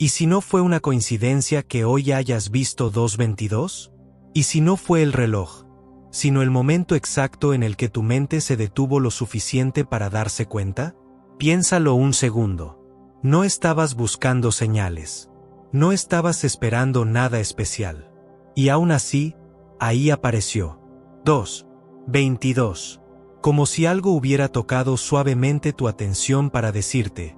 ¿Y si no fue una coincidencia que hoy hayas visto 2:22? ¿Y si no fue el reloj, sino el momento exacto en el que tu mente se detuvo lo suficiente para darse cuenta? Piénsalo un segundo. No estabas buscando señales. No estabas esperando nada especial. Y aún así, ahí apareció. 2:22. Como si algo hubiera tocado suavemente tu atención para decirte,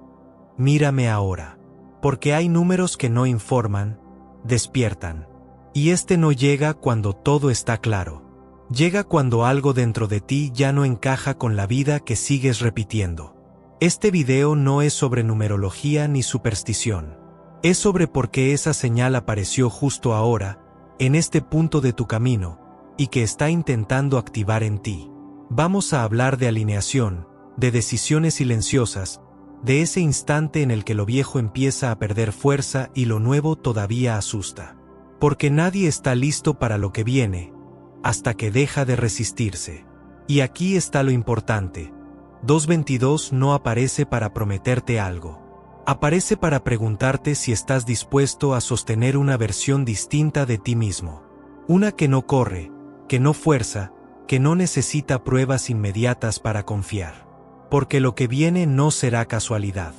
mírame ahora. Porque hay números que no informan, despiertan. Y este no llega cuando todo está claro. Llega cuando algo dentro de ti ya no encaja con la vida que sigues repitiendo. Este video no es sobre numerología ni superstición. Es sobre por qué esa señal apareció justo ahora, en este punto de tu camino, y que está intentando activar en ti. Vamos a hablar de alineación, de decisiones silenciosas, de ese instante en el que lo viejo empieza a perder fuerza y lo nuevo todavía asusta. Porque nadie está listo para lo que viene, hasta que deja de resistirse. Y aquí está lo importante. 2:22 no aparece para prometerte algo. Aparece para preguntarte si estás dispuesto a sostener una versión distinta de ti mismo. Una que no corre, que no fuerza, que no necesita pruebas inmediatas para confiar. Porque lo que viene no será casualidad.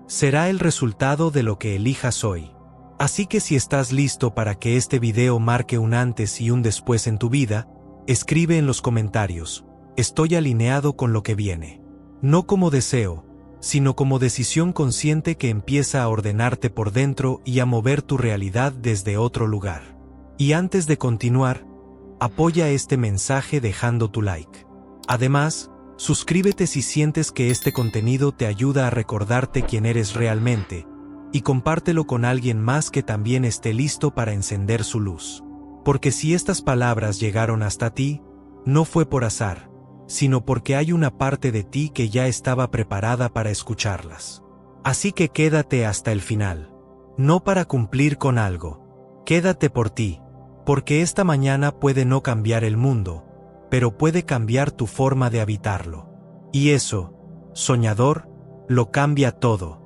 Será el resultado de lo que elijas hoy. Así que si estás listo para que este video marque un antes y un después en tu vida, escribe en los comentarios, estoy alineado con lo que viene. No como deseo, sino como decisión consciente que empieza a ordenarte por dentro y a mover tu realidad desde otro lugar. Y antes de continuar, apoya este mensaje dejando tu like. Además, suscríbete si sientes que este contenido te ayuda a recordarte quién eres realmente, y compártelo con alguien más que también esté listo para encender su luz. Porque si estas palabras llegaron hasta ti, no fue por azar, sino porque hay una parte de ti que ya estaba preparada para escucharlas. Así que quédate hasta el final. No para cumplir con algo. Quédate por ti, porque esta mañana puede no cambiar el mundo, pero puede cambiar tu forma de habitarlo. Y eso, soñador, lo cambia todo.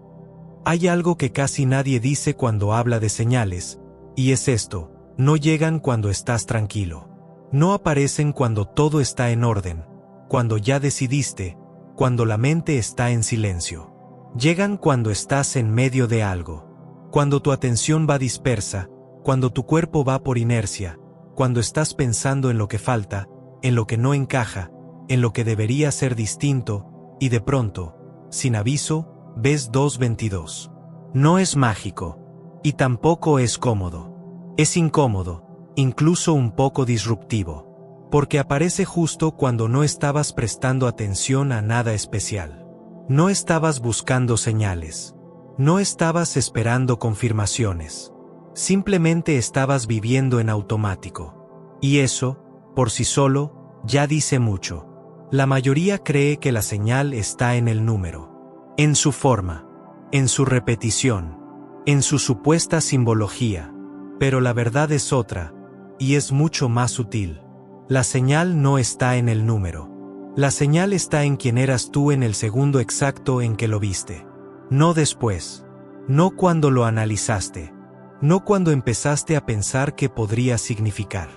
Hay algo que casi nadie dice cuando habla de señales, y es esto: no llegan cuando estás tranquilo. No aparecen cuando todo está en orden, cuando ya decidiste, cuando la mente está en silencio. Llegan cuando estás en medio de algo, cuando tu atención va dispersa, cuando tu cuerpo va por inercia, cuando estás pensando en lo que falta, en lo que no encaja, en lo que debería ser distinto, y de pronto, sin aviso, ves 2:22. No es mágico, y tampoco es cómodo. Es incómodo, incluso un poco disruptivo, porque aparece justo cuando no estabas prestando atención a nada especial. No estabas buscando señales. No estabas esperando confirmaciones. Simplemente estabas viviendo en automático. Y eso, por sí solo, ya dice mucho. La mayoría cree que la señal está en el número, en su forma, en su repetición, en su supuesta simbología. Pero la verdad es otra, y es mucho más sutil. La señal no está en el número. La señal está en quién eras tú en el segundo exacto en que lo viste. No después. No cuando lo analizaste. No cuando empezaste a pensar qué podría significar.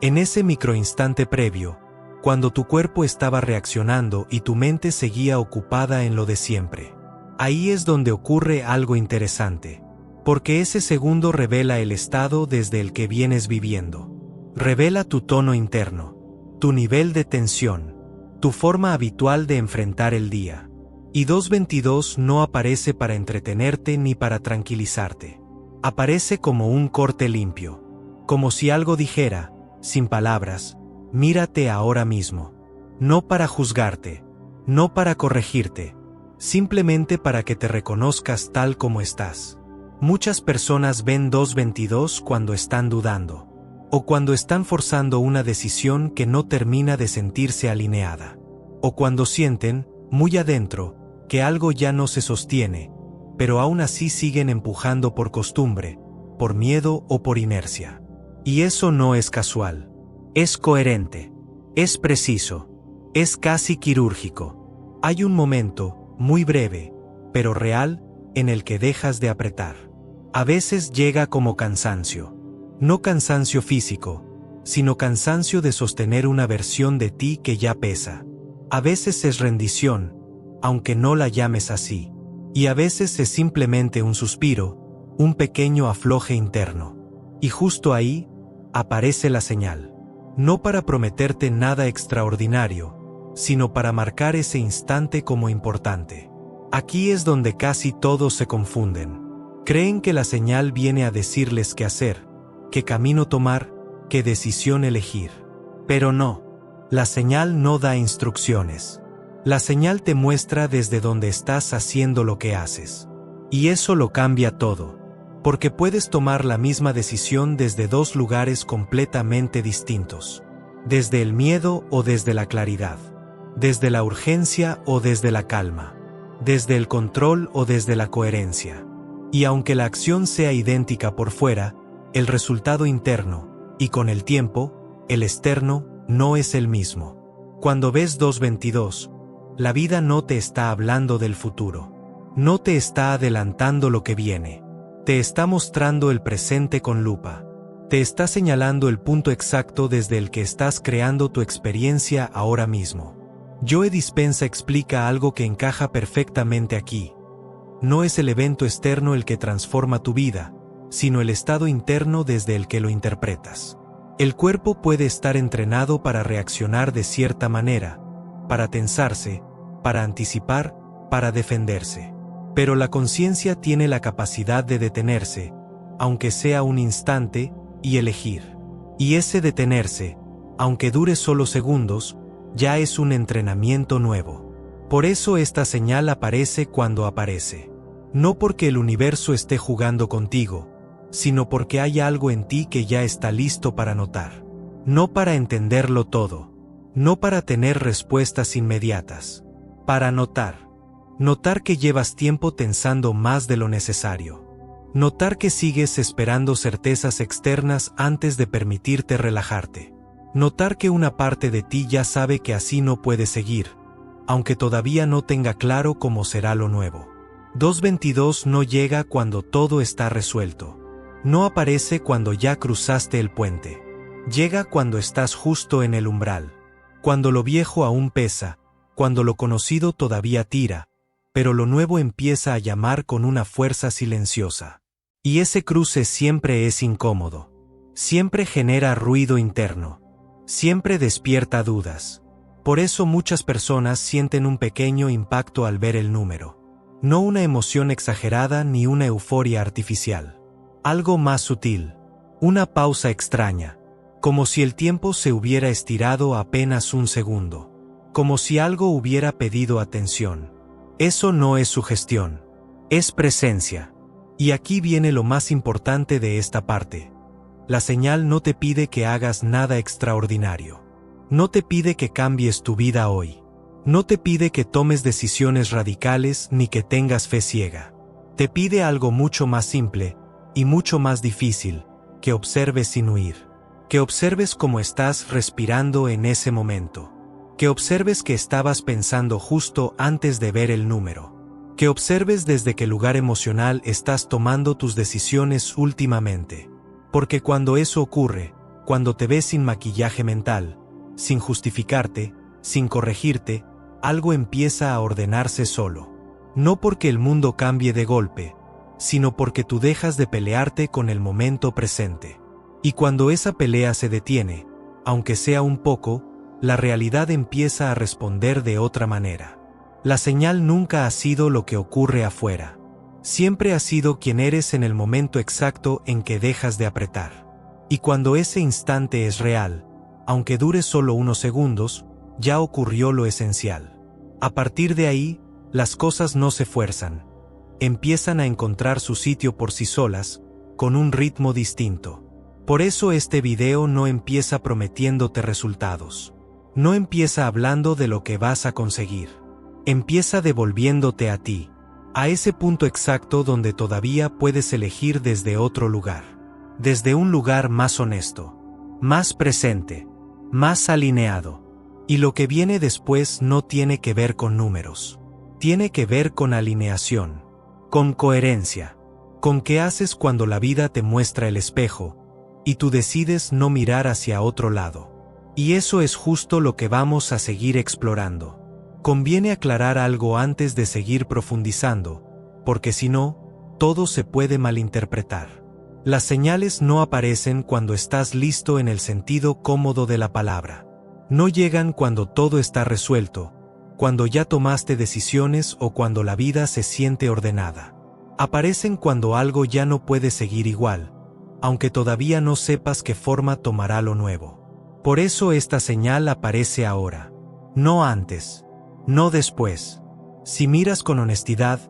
En ese microinstante previo, cuando tu cuerpo estaba reaccionando y tu mente seguía ocupada en lo de siempre. Ahí es donde ocurre algo interesante. Porque ese segundo revela el estado desde el que vienes viviendo. Revela tu tono interno, tu nivel de tensión, tu forma habitual de enfrentar el día. Y 2:22 no aparece para entretenerte ni para tranquilizarte. Aparece como un corte limpio. Como si algo dijera, sin palabras, mírate ahora mismo. No para juzgarte, no para corregirte, simplemente para que te reconozcas tal como estás. Muchas personas ven 2:22 cuando están dudando, o cuando están forzando una decisión que no termina de sentirse alineada, o cuando sienten, muy adentro, que algo ya no se sostiene, pero aún así siguen empujando por costumbre, por miedo o por inercia. Y eso no es casual. Es coherente. Es preciso. Es casi quirúrgico. Hay un momento, muy breve, pero real, en el que dejas de apretar. A veces llega como cansancio. No cansancio físico, sino cansancio de sostener una versión de ti que ya pesa. A veces es rendición, aunque no la llames así. Y a veces es simplemente un suspiro, un pequeño afloje interno. Y justo ahí, aparece la señal. No para prometerte nada extraordinario, sino para marcar ese instante como importante. Aquí es donde casi todos se confunden. Creen que la señal viene a decirles qué hacer, qué camino tomar, qué decisión elegir. Pero no, la señal no da instrucciones. La señal te muestra desde donde estás haciendo lo que haces. Y eso lo cambia todo, porque puedes tomar la misma decisión desde dos lugares completamente distintos. Desde el miedo o desde la claridad. Desde la urgencia o desde la calma. Desde el control o desde la coherencia. Y aunque la acción sea idéntica por fuera, el resultado interno, y con el tiempo, el externo, no es el mismo. Cuando ves 2:22, la vida no te está hablando del futuro. No te está adelantando lo que viene. Te está mostrando el presente con lupa. Te está señalando el punto exacto desde el que estás creando tu experiencia ahora mismo. Joe Dispenza explica algo que encaja perfectamente aquí. No es el evento externo el que transforma tu vida, sino el estado interno desde el que lo interpretas. El cuerpo puede estar entrenado para reaccionar de cierta manera, para tensarse, para anticipar, para defenderse. Pero la conciencia tiene la capacidad de detenerse, aunque sea un instante, y elegir. Y ese detenerse, aunque dure solo segundos, ya es un entrenamiento nuevo. Por eso esta señal aparece cuando aparece. No porque el universo esté jugando contigo, sino porque hay algo en ti que ya está listo para notar. No para entenderlo todo, no para tener respuestas inmediatas. Para notar. Notar que llevas tiempo tensando más de lo necesario. Notar que sigues esperando certezas externas antes de permitirte relajarte. Notar que una parte de ti ya sabe que así no puede seguir, aunque todavía no tenga claro cómo será lo nuevo. 2:22 no llega cuando todo está resuelto. No aparece cuando ya cruzaste el puente. Llega cuando estás justo en el umbral. Cuando lo viejo aún pesa, cuando lo conocido todavía tira, pero lo nuevo empieza a llamar con una fuerza silenciosa. Y ese cruce siempre es incómodo. Siempre genera ruido interno. Siempre despierta dudas. Por eso muchas personas sienten un pequeño impacto al ver el número. No una emoción exagerada ni una euforia artificial. Algo más sutil. Una pausa extraña. Como si el tiempo se hubiera estirado apenas un segundo. Como si algo hubiera pedido atención. Eso no es sugestión. Es presencia. Y aquí viene lo más importante de esta parte. La señal no te pide que hagas nada extraordinario. No te pide que cambies tu vida hoy. No te pide que tomes decisiones radicales ni que tengas fe ciega. Te pide algo mucho más simple y mucho más difícil, que observes sin huir. Que observes cómo estás respirando en ese momento. Que observes que estabas pensando justo antes de ver el número. Que observes desde qué lugar emocional estás tomando tus decisiones últimamente. Porque cuando eso ocurre, cuando te ves sin maquillaje mental, sin justificarte, sin corregirte, algo empieza a ordenarse solo. No porque el mundo cambie de golpe, sino porque tú dejas de pelearte con el momento presente. Y cuando esa pelea se detiene, aunque sea un poco, la realidad empieza a responder de otra manera. La señal nunca ha sido lo que ocurre afuera. Siempre has sido quien eres en el momento exacto en que dejas de apretar. Y cuando ese instante es real, aunque dure solo unos segundos, ya ocurrió lo esencial. A partir de ahí, las cosas no se fuerzan. Empiezan a encontrar su sitio por sí solas, con un ritmo distinto. Por eso este video no empieza prometiéndote resultados. No empieza hablando de lo que vas a conseguir. Empieza devolviéndote a ti, a ese punto exacto donde todavía puedes elegir desde otro lugar. Desde un lugar más honesto, más presente, más alineado. Y lo que viene después no tiene que ver con números. Tiene que ver con alineación, con coherencia, ¿Con qué haces cuando la vida te muestra el espejo y tú decides no mirar hacia otro lado? Y eso es justo lo que vamos a seguir explorando. Conviene aclarar algo antes de seguir profundizando, porque si no, todo se puede malinterpretar. Las señales no aparecen cuando estás listo en el sentido cómodo de la palabra. No llegan cuando todo está resuelto, cuando ya tomaste decisiones o cuando la vida se siente ordenada. Aparecen cuando algo ya no puede seguir igual, aunque todavía no sepas qué forma tomará lo nuevo. Por eso esta señal aparece ahora, no antes, no después. Si miras con honestidad,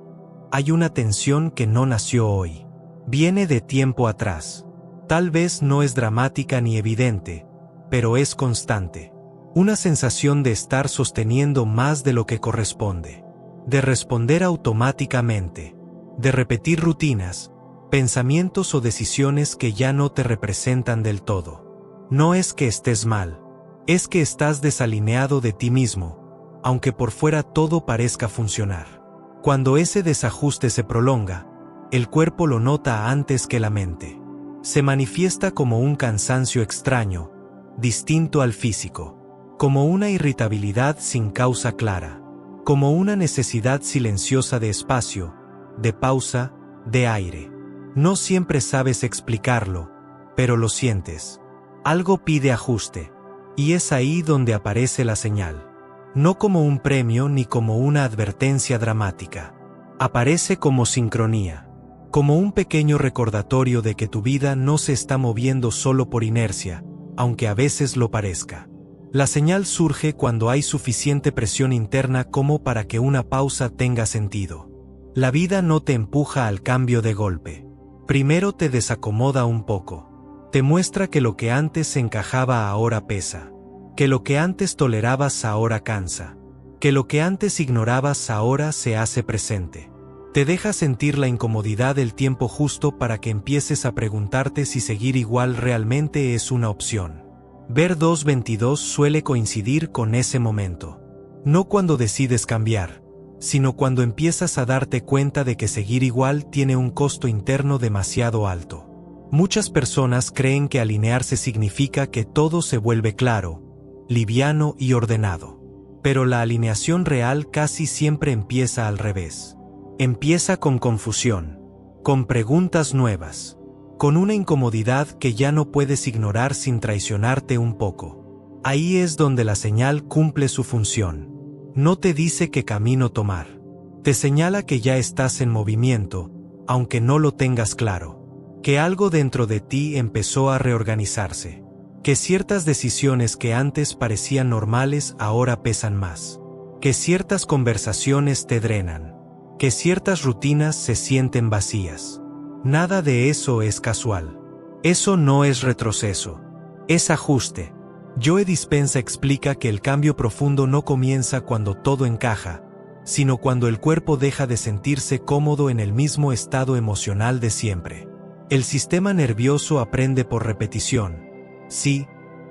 hay una tensión que no nació hoy. Viene de tiempo atrás. Tal vez no es dramática ni evidente, pero es constante. Una sensación de estar sosteniendo más de lo que corresponde, de responder automáticamente, de repetir rutinas, pensamientos o decisiones que ya no te representan del todo. No es que estés mal, es que estás desalineado de ti mismo, aunque por fuera todo parezca funcionar. Cuando ese desajuste se prolonga, el cuerpo lo nota antes que la mente. Se manifiesta como un cansancio extraño, distinto al físico, como una irritabilidad sin causa clara, como una necesidad silenciosa de espacio, de pausa, de aire. No siempre sabes explicarlo, pero lo sientes. Algo pide ajuste, y es ahí donde aparece la señal. No como un premio ni como una advertencia dramática. Aparece como sincronía, como un pequeño recordatorio de que tu vida no se está moviendo solo por inercia, aunque a veces lo parezca. La señal surge cuando hay suficiente presión interna como para que una pausa tenga sentido. La vida no te empuja al cambio de golpe. Primero te desacomoda un poco. Te muestra que lo que antes encajaba ahora pesa. Que lo que antes tolerabas ahora cansa. Que lo que antes ignorabas ahora se hace presente. Te deja sentir la incomodidad del tiempo justo para que empieces a preguntarte si seguir igual realmente es una opción. Ver 2:22 suele coincidir con ese momento. No cuando decides cambiar, sino cuando empiezas a darte cuenta de que seguir igual tiene un costo interno demasiado alto. Muchas personas creen que alinearse significa que todo se vuelve claro, liviano y ordenado. Pero la alineación real casi siempre empieza al revés. Empieza con confusión, con preguntas nuevas, con una incomodidad que ya no puedes ignorar sin traicionarte un poco. Ahí es donde la señal cumple su función. No te dice qué camino tomar. Te señala que ya estás en movimiento, aunque no lo tengas claro. Que algo dentro de ti empezó a reorganizarse. Que ciertas decisiones que antes parecían normales ahora pesan más. Que ciertas conversaciones te drenan. Que ciertas rutinas se sienten vacías. Nada de eso es casual. Eso no es retroceso. Es ajuste. Joe Dispenza explica que el cambio profundo no comienza cuando todo encaja, sino cuando el cuerpo deja de sentirse cómodo en el mismo estado emocional de siempre. El sistema nervioso aprende por repetición, sí,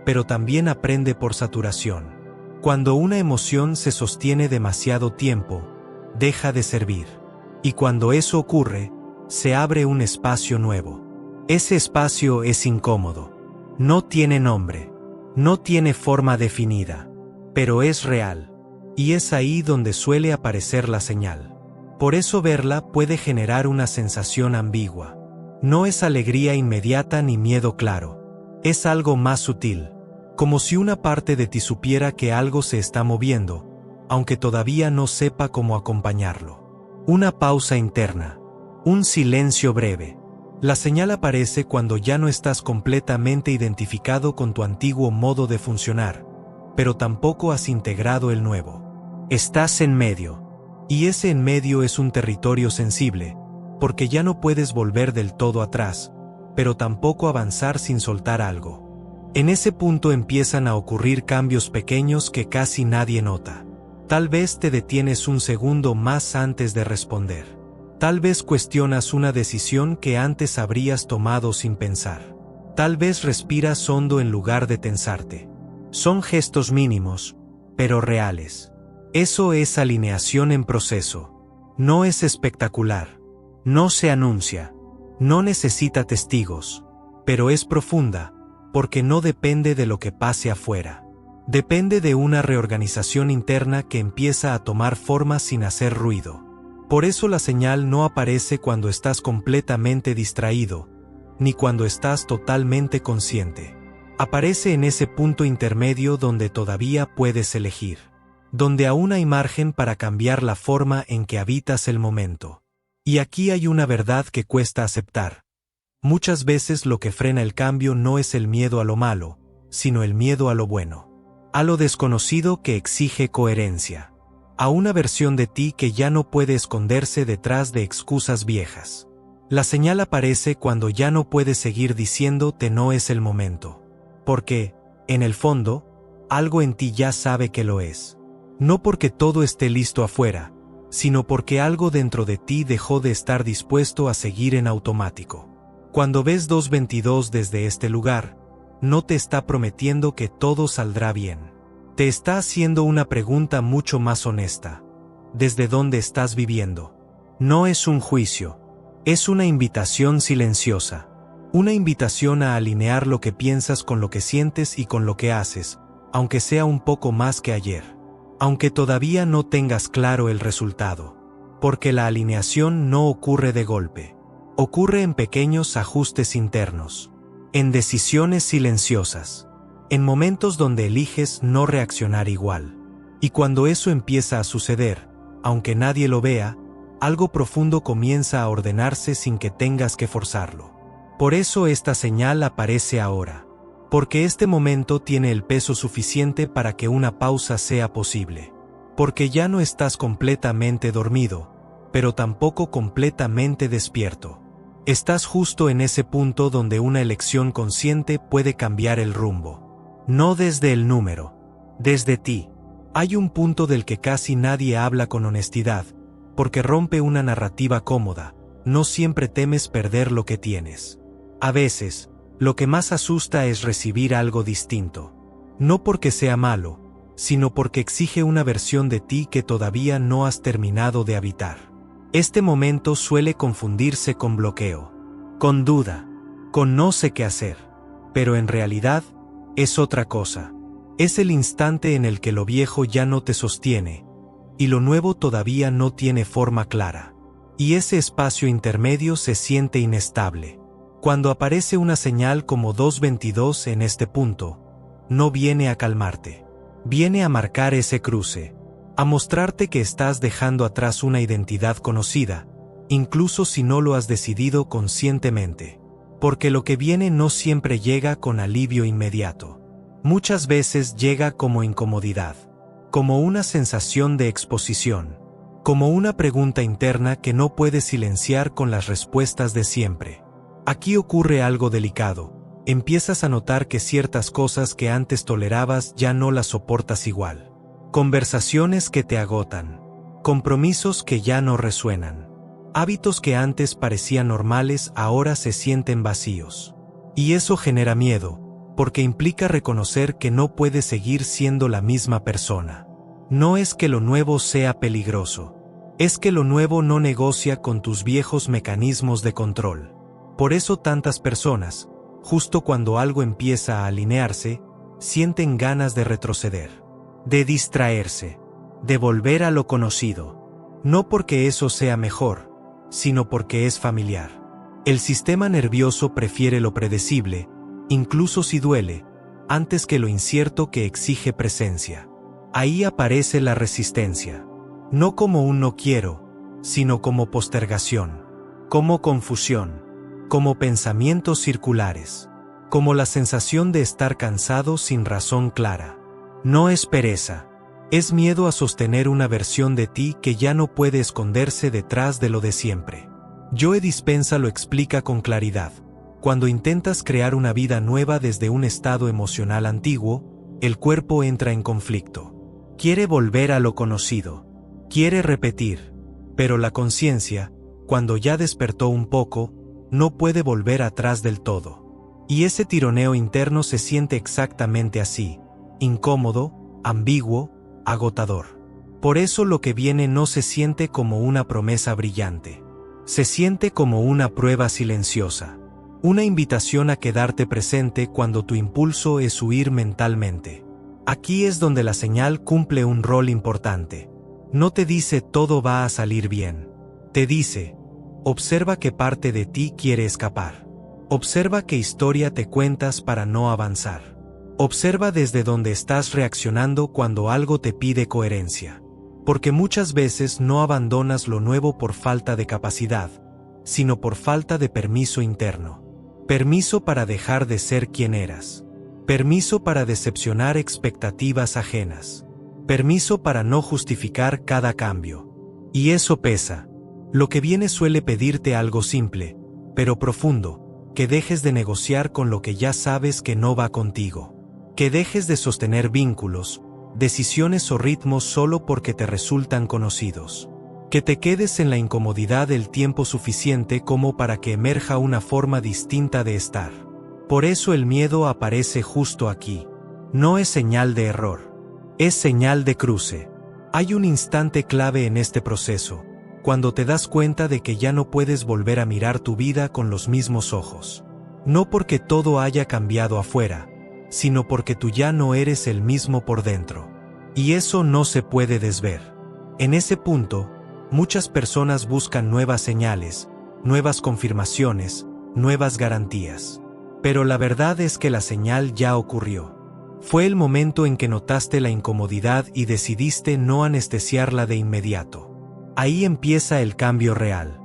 pero también aprende por saturación. Cuando una emoción se sostiene demasiado tiempo, deja de servir. Y cuando eso ocurre, se abre un espacio nuevo. Ese espacio es incómodo. No tiene nombre. No tiene forma definida, pero es real, y es ahí donde suele aparecer la señal. Por eso verla puede generar una sensación ambigua. No es alegría inmediata ni miedo claro. Es algo más sutil, como si una parte de ti supiera que algo se está moviendo, aunque todavía no sepa cómo acompañarlo. Una pausa interna, un silencio breve. La señal aparece cuando ya no estás completamente identificado con tu antiguo modo de funcionar, pero tampoco has integrado el nuevo. Estás en medio, y ese en medio es un territorio sensible, porque ya no puedes volver del todo atrás, pero tampoco avanzar sin soltar algo. En ese punto empiezan a ocurrir cambios pequeños que casi nadie nota. Tal vez te detienes un segundo más antes de responder. Tal vez cuestionas una decisión que antes habrías tomado sin pensar. Tal vez respiras hondo en lugar de tensarte. Son gestos mínimos, pero reales. Eso es alineación en proceso. No es espectacular. No se anuncia. No necesita testigos, pero es profunda, porque no depende de lo que pase afuera. Depende de una reorganización interna que empieza a tomar forma sin hacer ruido. Por eso la señal no aparece cuando estás completamente distraído, ni cuando estás totalmente consciente. Aparece en ese punto intermedio donde todavía puedes elegir, donde aún hay margen para cambiar la forma en que habitas el momento. Y aquí hay una verdad que cuesta aceptar. Muchas veces lo que frena el cambio no es el miedo a lo malo, sino el miedo a lo bueno, a lo desconocido que exige coherencia, a una versión de ti que ya no puede esconderse detrás de excusas viejas. La señal aparece cuando ya no puedes seguir diciéndote no es el momento, porque, en el fondo, algo en ti ya sabe que lo es. No porque todo esté listo afuera, sino porque algo dentro de ti dejó de estar dispuesto a seguir en automático. Cuando ves 222 desde este lugar, no te está prometiendo que todo saldrá bien. Te está haciendo una pregunta mucho más honesta. ¿Desde dónde estás viviendo? No es un juicio. Es una invitación silenciosa. Una invitación a alinear lo que piensas con lo que sientes y con lo que haces, aunque sea un poco más que ayer. Aunque todavía no tengas claro el resultado. Porque la alineación no ocurre de golpe. Ocurre en pequeños ajustes internos. En decisiones silenciosas. En momentos donde eliges no reaccionar igual. Y cuando eso empieza a suceder, aunque nadie lo vea, algo profundo comienza a ordenarse sin que tengas que forzarlo. Por eso esta señal aparece ahora. Porque este momento tiene el peso suficiente para que una pausa sea posible. Porque ya no estás completamente dormido, pero tampoco completamente despierto. Estás justo en ese punto donde una elección consciente puede cambiar el rumbo. No desde el número, desde ti. Hay un punto del que casi nadie habla con honestidad, porque rompe una narrativa cómoda. No siempre temes perder lo que tienes. A veces, lo que más asusta es recibir algo distinto. No porque sea malo, sino porque exige una versión de ti que todavía no has terminado de habitar. Este momento suele confundirse con bloqueo, con duda, con no sé qué hacer. Pero en realidad, es otra cosa. Es el instante en el que lo viejo ya no te sostiene, y lo nuevo todavía no tiene forma clara. Y ese espacio intermedio se siente inestable. Cuando aparece una señal como 222 en este punto, no viene a calmarte. Viene a marcar ese cruce, a mostrarte que estás dejando atrás una identidad conocida, incluso si no lo has decidido conscientemente. Porque lo que viene no siempre llega con alivio inmediato. Muchas veces llega como incomodidad, como una sensación de exposición, como una pregunta interna que no puedes silenciar con las respuestas de siempre. Aquí ocurre algo delicado. Empiezas a notar que ciertas cosas que antes tolerabas ya no las soportas igual. Conversaciones que te agotan. Compromisos que ya no resuenan. Hábitos que antes parecían normales ahora se sienten vacíos. Y eso genera miedo, porque implica reconocer que no puedes seguir siendo la misma persona. No es que lo nuevo sea peligroso. Es que lo nuevo no negocia con tus viejos mecanismos de control. Por eso tantas personas, justo cuando algo empieza a alinearse, sienten ganas de retroceder, de distraerse, de volver a lo conocido. No porque eso sea mejor, sino porque es familiar. El sistema nervioso prefiere lo predecible, incluso si duele, antes que lo incierto que exige presencia. Ahí aparece la resistencia. No como un no quiero, sino como postergación, como confusión, como pensamientos circulares, como la sensación de estar cansado sin razón clara. No es pereza, es miedo a sostener una versión de ti que ya no puede esconderse detrás de lo de siempre. Joe Dispenza lo explica con claridad. Cuando intentas crear una vida nueva desde un estado emocional antiguo, el cuerpo entra en conflicto. Quiere volver a lo conocido, quiere repetir, pero la conciencia, cuando ya despertó un poco, no puede volver atrás del todo. Y ese tironeo interno se siente exactamente así, incómodo, ambiguo, agotador. Por eso lo que viene no se siente como una promesa brillante. Se siente como una prueba silenciosa. Una invitación a quedarte presente cuando tu impulso es huir mentalmente. Aquí es donde la señal cumple un rol importante. No te dice todo va a salir bien. Te dice, observa qué parte de ti quiere escapar. Observa qué historia te cuentas para no avanzar. Observa desde donde estás reaccionando cuando algo te pide coherencia. Porque muchas veces no abandonas lo nuevo por falta de capacidad, sino por falta de permiso interno. Permiso para dejar de ser quien eras. Permiso para decepcionar expectativas ajenas. Permiso para no justificar cada cambio. Y eso pesa. Lo que viene suele pedirte algo simple, pero profundo, que dejes de negociar con lo que ya sabes que no va contigo. Que dejes de sostener vínculos, decisiones o ritmos solo porque te resultan conocidos. Que te quedes en la incomodidad el tiempo suficiente como para que emerja una forma distinta de estar. Por eso el miedo aparece justo aquí. No es señal de error. Es señal de cruce. Hay un instante clave en este proceso, cuando te das cuenta de que ya no puedes volver a mirar tu vida con los mismos ojos. No porque todo haya cambiado afuera, sino porque tú ya no eres el mismo por dentro. Y eso no se puede desver. En ese punto, muchas personas buscan nuevas señales, nuevas confirmaciones, nuevas garantías. Pero la verdad es que la señal ya ocurrió. Fue el momento en que notaste la incomodidad y decidiste no anestesiarla de inmediato. Ahí empieza el cambio real.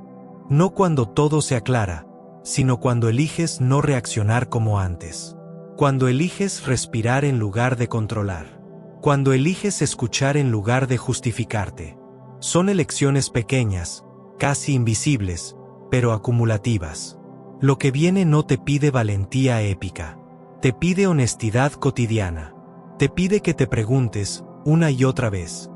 No cuando todo se aclara, sino cuando eliges no reaccionar como antes. Cuando eliges respirar en lugar de controlar. Cuando eliges escuchar en lugar de justificarte. Son elecciones pequeñas, casi invisibles, pero acumulativas. Lo que viene no te pide valentía épica. Te pide honestidad cotidiana. Te pide que te preguntes, una y otra vez,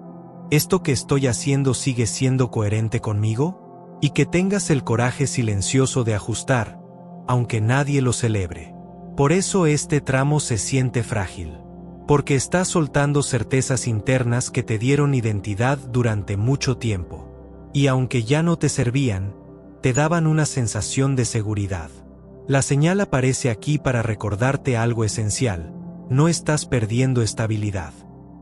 ¿esto que estoy haciendo sigue siendo coherente conmigo? Y que tengas el coraje silencioso de ajustar, aunque nadie lo celebre. Por eso este tramo se siente frágil. Porque estás soltando certezas internas que te dieron identidad durante mucho tiempo. Y aunque ya no te servían, te daban una sensación de seguridad. La señal aparece aquí para recordarte algo esencial. No estás perdiendo estabilidad.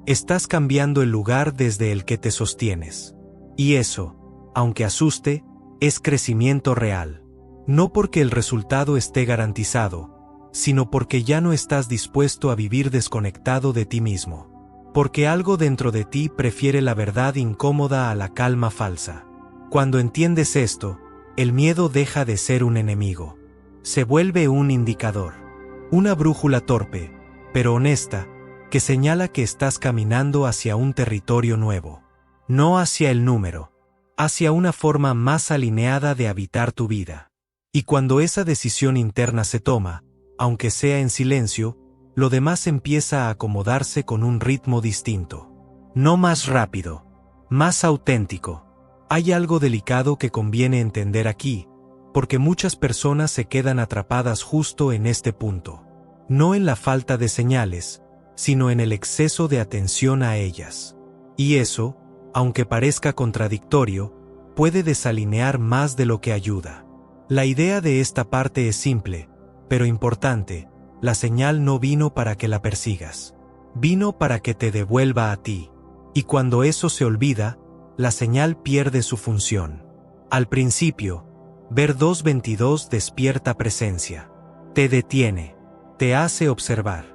Estás cambiando el lugar desde el que te sostienes. Y eso, aunque asuste, es crecimiento real. No porque el resultado esté garantizado, sino porque ya no estás dispuesto a vivir desconectado de ti mismo. Porque algo dentro de ti prefiere la verdad incómoda a la calma falsa. Cuando entiendes esto, el miedo deja de ser un enemigo. Se vuelve un indicador. Una brújula torpe, pero honesta, que señala que estás caminando hacia un territorio nuevo. No hacia el número, hacia una forma más alineada de habitar tu vida. Y cuando esa decisión interna se toma, aunque sea en silencio, lo demás empieza a acomodarse con un ritmo distinto. No más rápido, más auténtico. Hay algo delicado que conviene entender aquí, porque muchas personas se quedan atrapadas justo en este punto. No en la falta de señales, sino en el exceso de atención a ellas. Y eso, aunque parezca contradictorio, puede desalinear más de lo que ayuda. La idea de esta parte es simple, pero importante. La señal no vino para que la persigas. Vino para que te devuelva a ti. Y cuando eso se olvida, la señal pierde su función. Al principio, ver 2:22 despierta presencia. Te detiene. Te hace observar.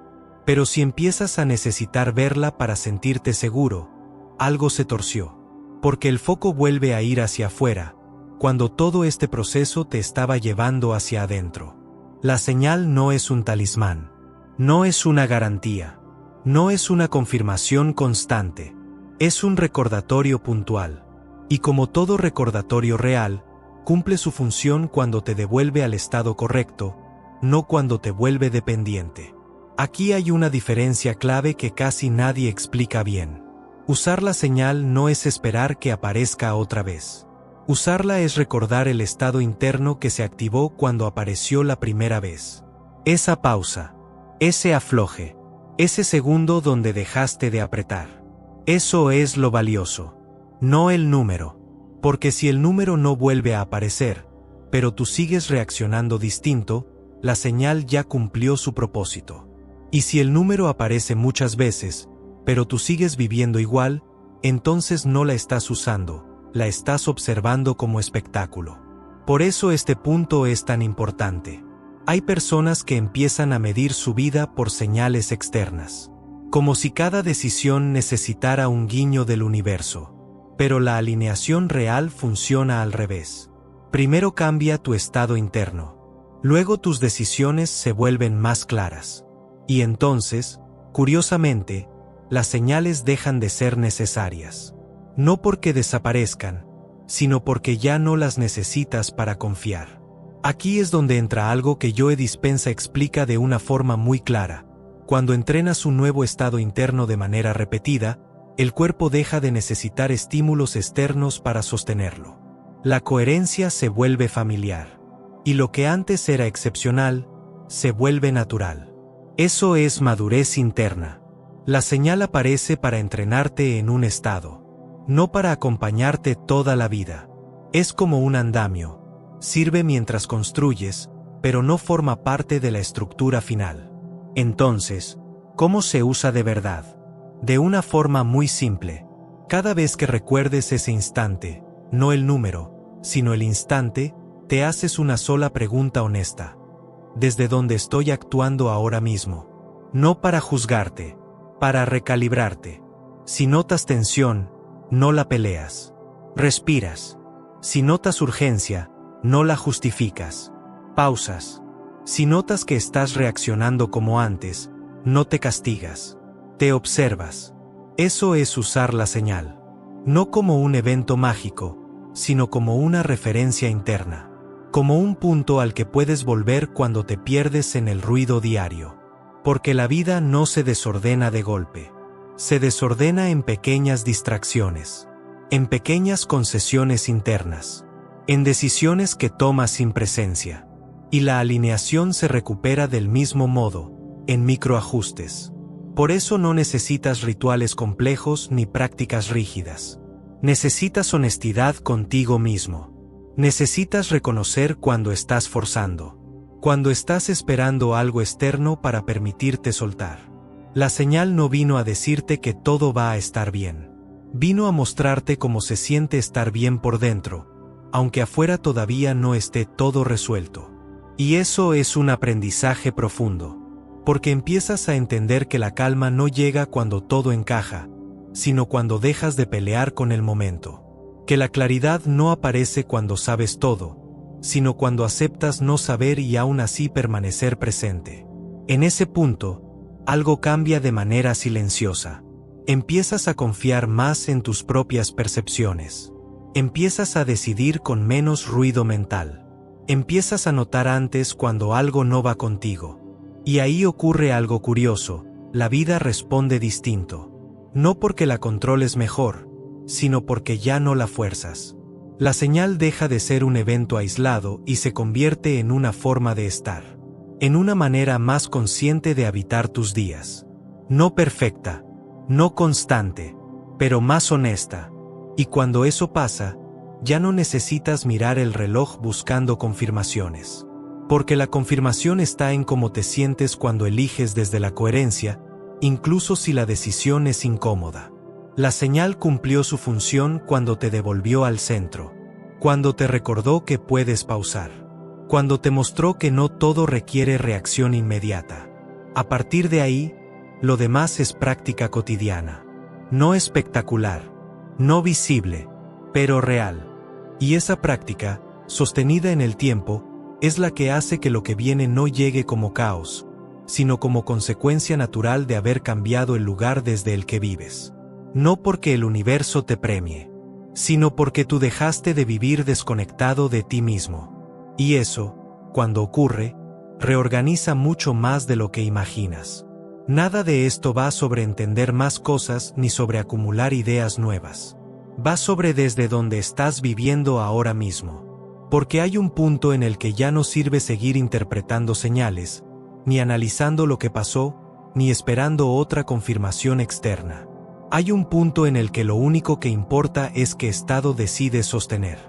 Pero si empiezas a necesitar verla para sentirte seguro, algo se torció. Porque el foco vuelve a ir hacia afuera, cuando todo este proceso te estaba llevando hacia adentro. La señal no es un talismán. No es una garantía. No es una confirmación constante. Es un recordatorio puntual. Y como todo recordatorio real, cumple su función cuando te devuelve al estado correcto, no cuando te vuelve dependiente. Aquí hay una diferencia clave que casi nadie explica bien. Usar la señal no es esperar que aparezca otra vez. Usarla es recordar el estado interno que se activó cuando apareció la primera vez. Esa pausa, ese afloje, ese segundo donde dejaste de apretar. Eso es lo valioso. No el número, Porque si el número no vuelve a aparecer, pero tú sigues reaccionando distinto, la señal ya cumplió su propósito. Y si el número aparece muchas veces, pero tú sigues viviendo igual, entonces no la estás usando, la estás observando como espectáculo. Por eso este punto es tan importante. Hay personas que empiezan a medir su vida por señales externas, como si cada decisión necesitara un guiño del universo. Pero la alineación real funciona al revés. Primero cambia tu estado interno. Luego tus decisiones se vuelven más claras. Y entonces, curiosamente, las señales dejan de ser necesarias. No porque desaparezcan, sino porque ya no las necesitas para confiar. Aquí es donde entra algo que Joe Dispenza explica de una forma muy clara. Cuando entrenas un nuevo estado interno de manera repetida, el cuerpo deja de necesitar estímulos externos para sostenerlo. La coherencia se vuelve familiar. Y lo que antes era excepcional, se vuelve natural. Eso es madurez interna. La señal aparece para entrenarte en un estado, no para acompañarte toda la vida. Es como un andamio. Sirve mientras construyes, pero no forma parte de la estructura final. Entonces, ¿cómo se usa de verdad? De una forma muy simple. Cada vez que recuerdes ese instante, no el número, sino el instante, te haces una sola pregunta honesta. ¿Desde dónde estoy actuando ahora mismo? No para juzgarte, para recalibrarte. Si notas tensión, no la peleas. Respiras. Si notas urgencia, no la justificas. Pausas. Si notas que estás reaccionando como antes, no te castigas. Te observas. Eso es usar la señal. No como un evento mágico, sino como una referencia interna. Como un punto al que puedes volver cuando te pierdes en el ruido diario. Porque la vida no se desordena de golpe. Se desordena en pequeñas distracciones. En pequeñas concesiones internas. En decisiones que tomas sin presencia. Y la alineación se recupera del mismo modo, en microajustes. Por eso no necesitas rituales complejos ni prácticas rígidas. Necesitas honestidad contigo mismo. Necesitas reconocer cuando estás forzando. Cuando estás esperando algo externo para permitirte soltar. La señal no vino a decirte que todo va a estar bien. Vino a mostrarte cómo se siente estar bien por dentro, aunque afuera todavía no esté todo resuelto. Y eso es un aprendizaje profundo. Porque empiezas a entender que la calma no llega cuando todo encaja, sino cuando dejas de pelear con el momento. Que la claridad no aparece cuando sabes todo, sino cuando aceptas no saber y aún así permanecer presente. En ese punto, algo cambia de manera silenciosa. Empiezas a confiar más en tus propias percepciones. Empiezas a decidir con menos ruido mental. Empiezas a notar antes cuando algo no va contigo. Y ahí ocurre algo curioso, la vida responde distinto. No porque la controles mejor, sino porque ya no la fuerzas. La señal deja de ser un evento aislado y se convierte en una forma de estar. En una manera más consciente de habitar tus días. No perfecta, no constante, pero más honesta. Y cuando eso pasa, ya no necesitas mirar el reloj buscando confirmaciones. Porque la confirmación está en cómo te sientes cuando eliges desde la coherencia, incluso si la decisión es incómoda. La señal cumplió su función cuando te devolvió al centro. Cuando te recordó que puedes pausar. Cuando te mostró que no todo requiere reacción inmediata. A partir de ahí, lo demás es práctica cotidiana. No espectacular, no visible, pero real. Y esa práctica, sostenida en el tiempo, es la que hace que lo que viene no llegue como caos, sino como consecuencia natural de haber cambiado el lugar desde el que vives. No porque el universo te premie, sino porque tú dejaste de vivir desconectado de ti mismo. Y eso, cuando ocurre, reorganiza mucho más de lo que imaginas. Nada de esto va sobre entender más cosas ni sobre acumular ideas nuevas. Va sobre desde donde estás viviendo ahora mismo. Porque hay un punto en el que ya no sirve seguir interpretando señales, ni analizando lo que pasó, ni esperando otra confirmación externa. Hay un punto en el que lo único que importa es qué estado decides sostener.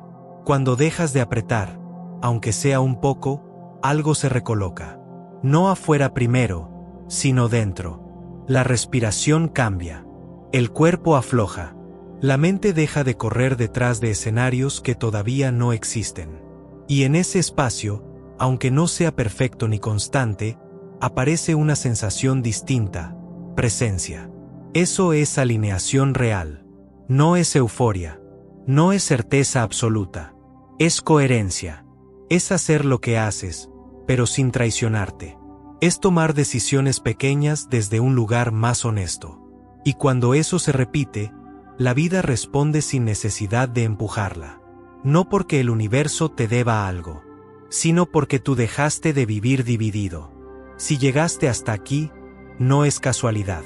Cuando dejas de apretar, aunque sea un poco, algo se recoloca. No afuera primero, sino dentro. La respiración cambia. El cuerpo afloja. La mente deja de correr detrás de escenarios que todavía no existen. Y en ese espacio, aunque no sea perfecto ni constante, aparece una sensación distinta, presencia. Eso es alineación real. No es euforia. No es certeza absoluta. Es coherencia. Es hacer lo que haces, pero sin traicionarte. Es tomar decisiones pequeñas desde un lugar más honesto. Y cuando eso se repite, la vida responde sin necesidad de empujarla. No porque el universo te deba algo, sino porque tú dejaste de vivir dividido. Si llegaste hasta aquí, no es casualidad.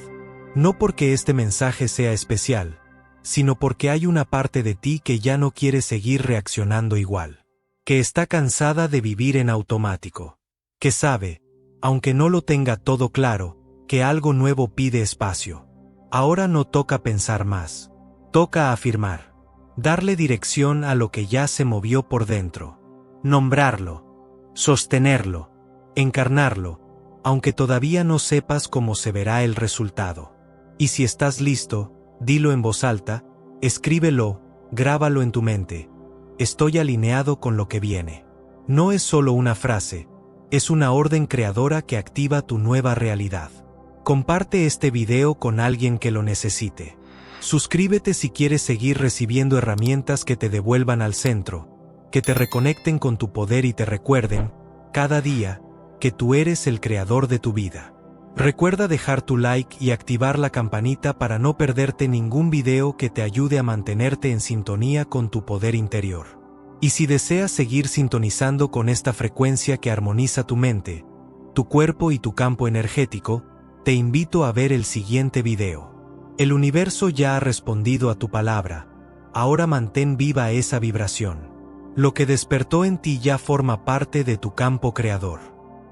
No porque este mensaje sea especial, sino porque hay una parte de ti que ya no quiere seguir reaccionando igual. Que está cansada de vivir en automático. Que sabe, aunque no lo tenga todo claro, que algo nuevo pide espacio. Ahora no toca pensar más. Toca afirmar. Darle dirección a lo que ya se movió por dentro. Nombrarlo. Sostenerlo. Encarnarlo, aunque todavía no sepas cómo se verá el resultado. Y si estás listo, dilo en voz alta, escríbelo, grábalo en tu mente. Estoy alineado con lo que viene. No es solo una frase, es una orden creadora que activa tu nueva realidad. Comparte este video con alguien que lo necesite. Suscríbete si quieres seguir recibiendo herramientas que te devuelvan al centro, que te reconecten con tu poder y te recuerden, cada día, que tú eres el creador de tu vida. Recuerda dejar tu like y activar la campanita para no perderte ningún video que te ayude a mantenerte en sintonía con tu poder interior. Y si deseas seguir sintonizando con esta frecuencia que armoniza tu mente, tu cuerpo y tu campo energético, te invito a ver el siguiente video. El universo ya ha respondido a tu palabra, ahora mantén viva esa vibración. Lo que despertó en ti ya forma parte de tu campo creador.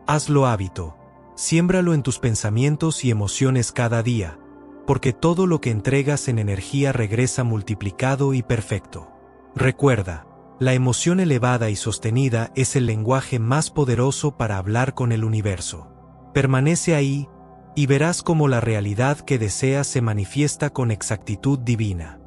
Hazlo hábito, siémbralo en tus pensamientos y emociones cada día, porque todo lo que entregas en energía regresa multiplicado y perfecto. Recuerda, la emoción elevada y sostenida es el lenguaje más poderoso para hablar con el universo. Permanece ahí, y verás cómo la realidad que deseas se manifiesta con exactitud divina.